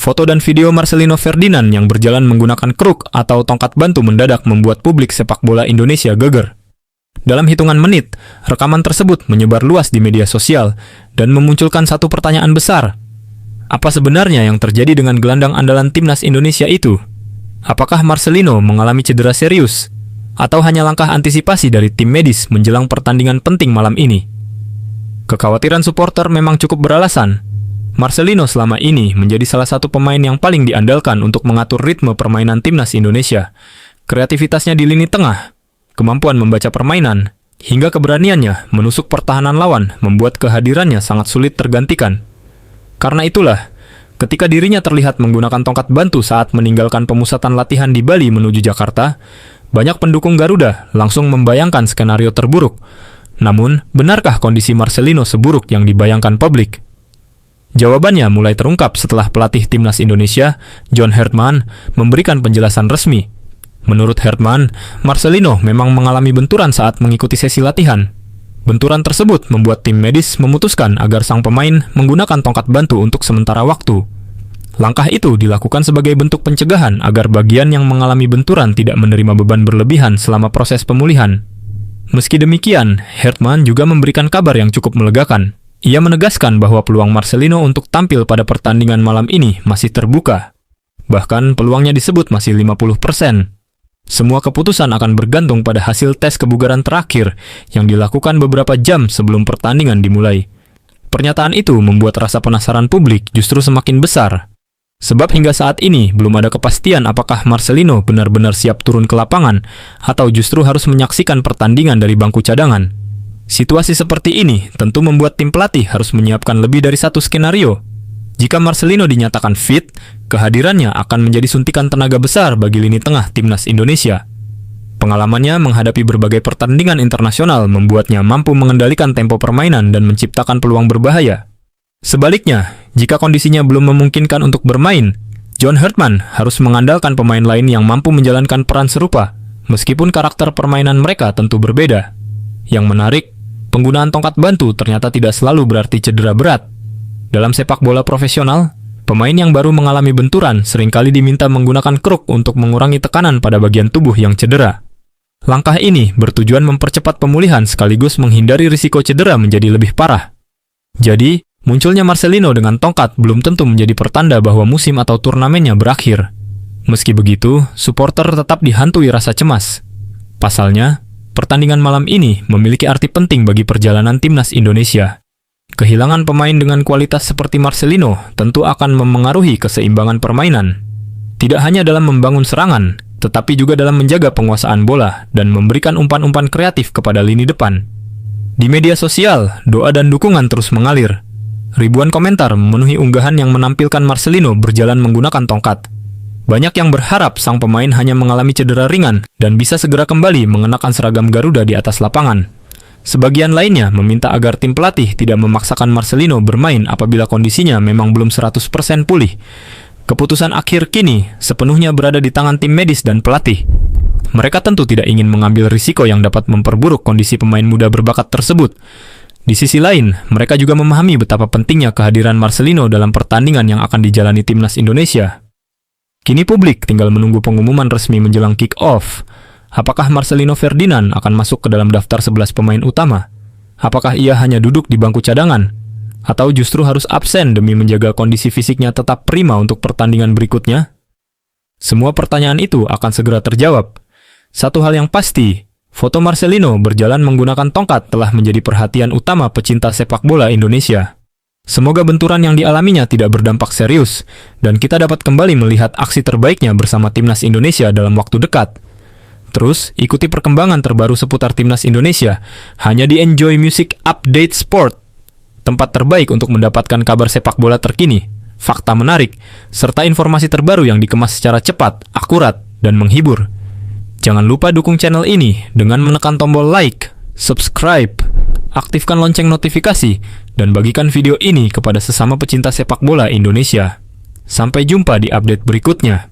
Foto dan video Marcelino Ferdinand yang berjalan menggunakan kruk atau tongkat bantu mendadak membuat publik sepak bola Indonesia geger. Dalam hitungan menit, rekaman tersebut menyebar luas di media sosial dan memunculkan satu pertanyaan besar. Apa sebenarnya yang terjadi dengan gelandang andalan timnas Indonesia itu? Apakah Marcelino mengalami cedera serius? Atau hanya langkah antisipasi dari tim medis menjelang pertandingan penting malam ini? Kekhawatiran supporter memang cukup beralasan. Marcelino selama ini menjadi salah satu pemain yang paling diandalkan untuk mengatur ritme permainan timnas Indonesia. Kreativitasnya di lini tengah, kemampuan membaca permainan, hingga keberaniannya menusuk pertahanan lawan membuat kehadirannya sangat sulit tergantikan. Karena itulah, ketika dirinya terlihat menggunakan tongkat bantu saat meninggalkan pemusatan latihan di Bali menuju Jakarta, banyak pendukung Garuda langsung membayangkan skenario terburuk. Namun, benarkah kondisi Marcelino seburuk yang dibayangkan publik? Jawabannya mulai terungkap setelah pelatih timnas Indonesia, John Herdman, memberikan penjelasan resmi. Menurut Herdman, Marcelino memang mengalami benturan saat mengikuti sesi latihan. Benturan tersebut membuat tim medis memutuskan agar sang pemain menggunakan tongkat bantu untuk sementara waktu. Langkah itu dilakukan sebagai bentuk pencegahan agar bagian yang mengalami benturan tidak menerima beban berlebihan selama proses pemulihan. Meski demikian, Herdman juga memberikan kabar yang cukup melegakan. Ia menegaskan bahwa peluang Marcelino untuk tampil pada pertandingan malam ini masih terbuka. Bahkan peluangnya disebut masih 50%. Semua keputusan akan bergantung pada hasil tes kebugaran terakhir yang dilakukan beberapa jam sebelum pertandingan dimulai. Pernyataan itu membuat rasa penasaran publik justru semakin besar. Sebab hingga saat ini belum ada kepastian apakah Marcelino benar-benar siap turun ke lapangan atau justru harus menyaksikan pertandingan dari bangku cadangan. Situasi seperti ini tentu membuat tim pelatih harus menyiapkan lebih dari satu skenario. Jika Marcelino dinyatakan fit, kehadirannya akan menjadi suntikan tenaga besar bagi lini tengah timnas Indonesia. Pengalamannya menghadapi berbagai pertandingan internasional membuatnya mampu mengendalikan tempo permainan dan menciptakan peluang berbahaya. Sebaliknya, jika kondisinya belum memungkinkan untuk bermain, John Herdman harus mengandalkan pemain lain yang mampu menjalankan peran serupa, meskipun karakter permainan mereka tentu berbeda. Yang menarik, penggunaan tongkat bantu ternyata tidak selalu berarti cedera berat. Dalam sepak bola profesional, pemain yang baru mengalami benturan seringkali diminta menggunakan kruk untuk mengurangi tekanan pada bagian tubuh yang cedera. Langkah ini bertujuan mempercepat pemulihan sekaligus menghindari risiko cedera menjadi lebih parah. Jadi, munculnya Marcelino dengan tongkat belum tentu menjadi pertanda bahwa musim atau turnamennya berakhir. Meski begitu, supporter tetap dihantui rasa cemas. Pasalnya, pertandingan malam ini memiliki arti penting bagi perjalanan timnas Indonesia. Kehilangan pemain dengan kualitas seperti Marcelino tentu akan memengaruhi keseimbangan permainan. Tidak hanya dalam membangun serangan, tetapi juga dalam menjaga penguasaan bola dan memberikan umpan-umpan kreatif kepada lini depan. Di media sosial, doa dan dukungan terus mengalir. Ribuan komentar memenuhi unggahan yang menampilkan Marcelino berjalan menggunakan tongkat. Banyak yang berharap sang pemain hanya mengalami cedera ringan dan bisa segera kembali mengenakan seragam Garuda di atas lapangan. Sebagian lainnya meminta agar tim pelatih tidak memaksakan Marcelino bermain apabila kondisinya memang belum 100% pulih. Keputusan akhir kini sepenuhnya berada di tangan tim medis dan pelatih. Mereka tentu tidak ingin mengambil risiko yang dapat memperburuk kondisi pemain muda berbakat tersebut. Di sisi lain, mereka juga memahami betapa pentingnya kehadiran Marcelino dalam pertandingan yang akan dijalani timnas Indonesia. Kini publik tinggal menunggu pengumuman resmi menjelang kick-off. Apakah Marcelino Ferdinand akan masuk ke dalam daftar 11 pemain utama? Apakah ia hanya duduk di bangku cadangan? Atau justru harus absen demi menjaga kondisi fisiknya tetap prima untuk pertandingan berikutnya? Semua pertanyaan itu akan segera terjawab. Satu hal yang pasti, foto Marcelino berjalan menggunakan tongkat telah menjadi perhatian utama pecinta sepak bola Indonesia. Semoga benturan yang dialaminya tidak berdampak serius, dan kita dapat kembali melihat aksi terbaiknya bersama timnas Indonesia dalam waktu dekat. Terus, ikuti perkembangan terbaru seputar timnas Indonesia hanya di Enjoy Music Update Sport, tempat terbaik untuk mendapatkan kabar sepak bola terkini, fakta menarik, serta informasi terbaru yang dikemas secara cepat, akurat, dan menghibur. Jangan lupa dukung channel ini dengan menekan tombol like, subscribe, aktifkan lonceng notifikasi, dan bagikan video ini kepada sesama pecinta sepak bola Indonesia. Sampai jumpa di update berikutnya.